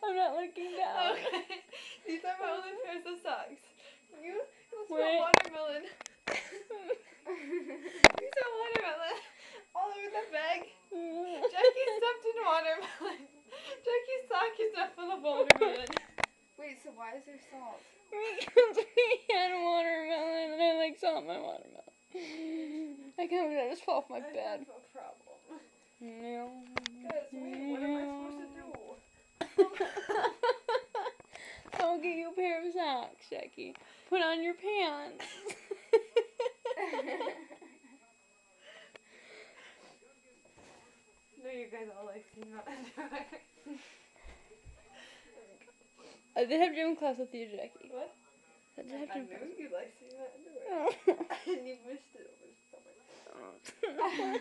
I'm not looking down. Okay. These are my only pairs of socks. You smell Wait. watermelon. You smell watermelon all over the bag. Jackie stepped in watermelon. Jackie's sock is not full of watermelon. Wait, so why is there salt? Because we had watermelon and I like salt in my watermelon. I can't believe I just fell off my I bed. have a problem. No. Guys, wait, what am I supposed to do? I'll get you a pair of socks, Jackie. Put on your pants. No, you guys all like seeing my underwear. I did have gym class with you, Jackie. What? I did have I gym knew class. you like seeing my underwear. Oh. And you missed it over summer.